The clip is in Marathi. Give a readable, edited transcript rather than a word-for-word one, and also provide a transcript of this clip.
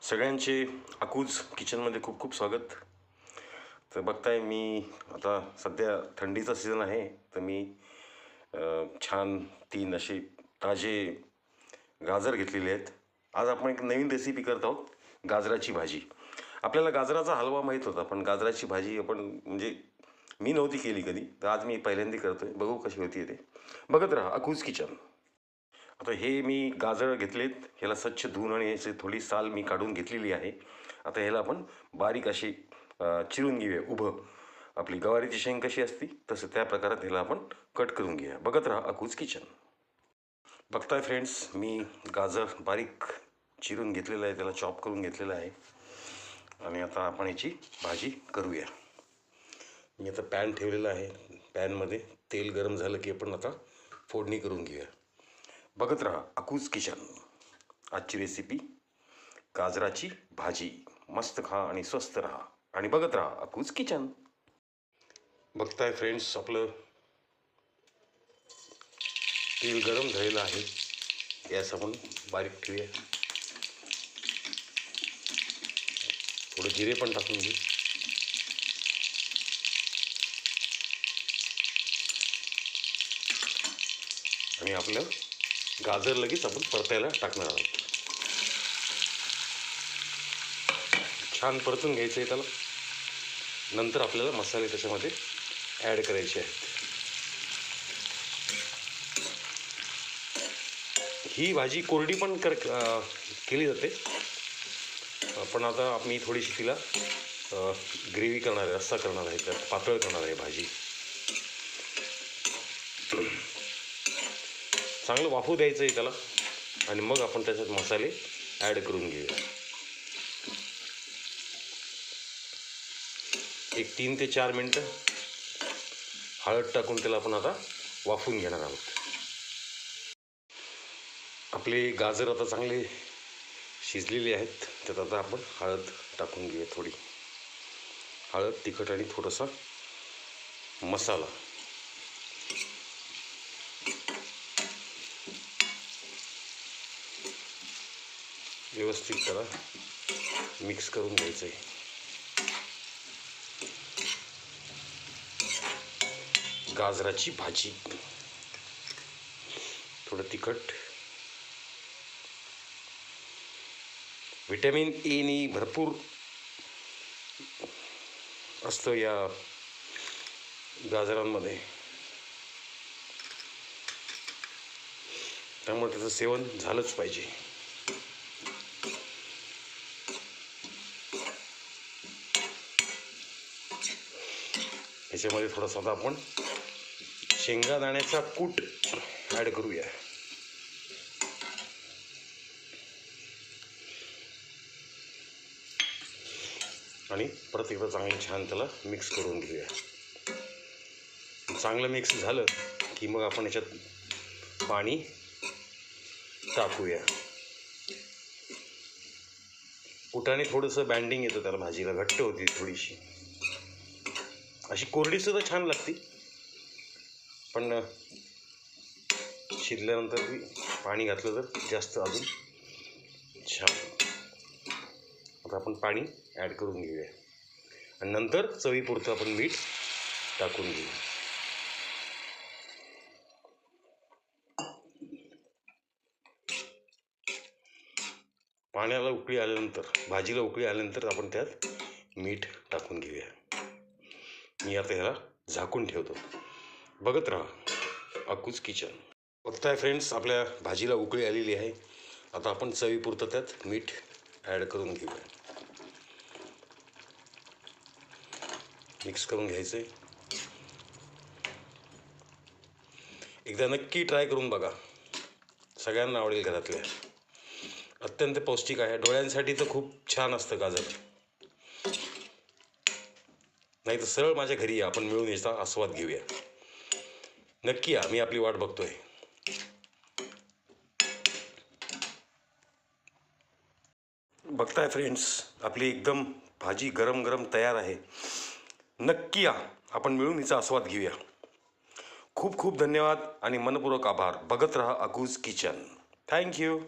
सगळ्यांचे अकूज किचनमध्ये खूप खूप स्वागत. तर बघताय मी आता सध्या थंडीचा सीझन आहे, तर मी छान 3 असे ताजे गाजर घेतलेले आहेत. आज आपण एक नवीन रेसिपी करत आहोत, गाजराची भाजी. आपल्याला गाजराचा हलवा माहीत होता, पण गाजराची भाजी आपण म्हणजे मी नव्हती केली कधी, तर आज मी पहिल्यांदा करतोय. बघू कशी होती ते. बघत राहा अकूज किचन. आता हे मी गाजर घेतलेत, ह्याला स्वच्छ धुवून आणि याची थोडी साल मी काढून घेतलेली आहे. आता ह्याला आपण बारीक अशी चिरून घेऊया उभं. आपली गवारीची शेंग कशी असती तसं त्या प्रकारात ह्याला आपण कट करून घेऊया. बघत राहा अकूज किचन. बघताय फ्रेंड्स, मी गाजर बारीक चिरून घेतलेलं आहे, त्याला चॉप करून घेतलेलं आहे. आणि आता आपण याची भाजी करूया. मी आता पॅन ठेवलेला आहे. पॅनमध्ये तेल गरम झालं की आपण आता फोडणी करून घेऊया. बघत राहा अकूज किचन. आजची रेसिपी गाजराची भाजी. मस्त खा आणि स्वस्त राहा आणि बघत राहा अकूज किचन. बघताय फ्रेंड्स, आपलं तेल गरम झालेलं आहे. गॅस आपण बारीक ठेवूया. थोडं जिरे पण टाकून घेऊ. आणि आपलं गाजर लगेच आपण परतायला टाकणार आहोत. छान परतून घ्यायचं आहे त्याला. नंतर आपल्याला मसाले त्याच्यामध्ये ॲड करायचे आहेत. ही भाजी कोरडी पण केली जाते, पण आता मी थोडीशी तिला ग्रेव्ही करणार आहे, रस्सा करणार आहे, त्यात पातळ करणार आहे भाजी. चांगलं वाफू द्यायचं आहे त्याला आणि मग आपण त्याच्यात मसाले ॲड करून घेऊया. एक 3 ते 4 मिनटं हळद टाकून त्याला आपण आता वाफून घेणार आहोत. आपले गाजर आता चांगले शिजलेले आहेत. त्यात आता आपण हळद टाकून घेऊया. थोडी हळद, तिखट आणि थोडासा मसाला. व्यवस्थित त्याला मिक्स करून घ्यायचं आहे. गाजराची भाजी. थोडं तिखट. व्हिटॅमिन एनी भरपूर असतं या गाजरांमध्ये, त्यामुळे त्याचं सेवन झालंच पाहिजे. याच्यामध्ये थोडासा आता आपण शेंगादाण्याचा कूट ॲड करूया. आणि परत एकदा चांगलं छान त्याला मिक्स करून घेऊया. चांगलं मिक्स झालं की मग आपण याच्यात पाणी टाकूया. कुटाने थोडंसं बँडिंग येतं त्याला, भाजीला घट्ट होती थोडीशी. अशी कोरडीसुद्धा छान लागते, पण शिजल्यानंतर पाणी घातलं तर जास्त अजून छान. आता आपण पाणी ॲड करून घेऊया आणि नंतर चवीपुरतं आपण मीठ टाकून घेऊ. पाण्याला उकळी आल्यानंतर, भाजीला उकळी आल्यानंतर आपण त्यात मीठ टाकून घेऊया. मी आता ह्याला झाकून ठेवतो. बघत राहा अकूज किचन. बघताय फ्रेंड्स, आपल्या भाजीला उकळी आलेली आहे. आता आपण चवीपुरतं त्यात मीठ ॲड करून घेऊया. मिक्स करून घ्यायचं आहे. एकदा नक्की ट्राय करून बघा, सगळ्यांना आवडेल घरातल्या. अत्यंत पौष्टिक आहे. डोळ्यांसाठी तर खूप छान असतं गाजर. नाही तर सरळ माझ्या घरी या, आपण मिळून याचा आस्वाद घेऊया. नक्की या, मी आपली वाट बघतोय. बघताय फ्रेंड्स, आपली एकदम भाजी गरम गरम तयार आहे. नक्की या, आपण मिळून हिचा आस्वाद घेऊया. खूप खूप धन्यवाद आणि मनपूर्वक आभार. बघत राहा अकूज किचन. थँक्यू.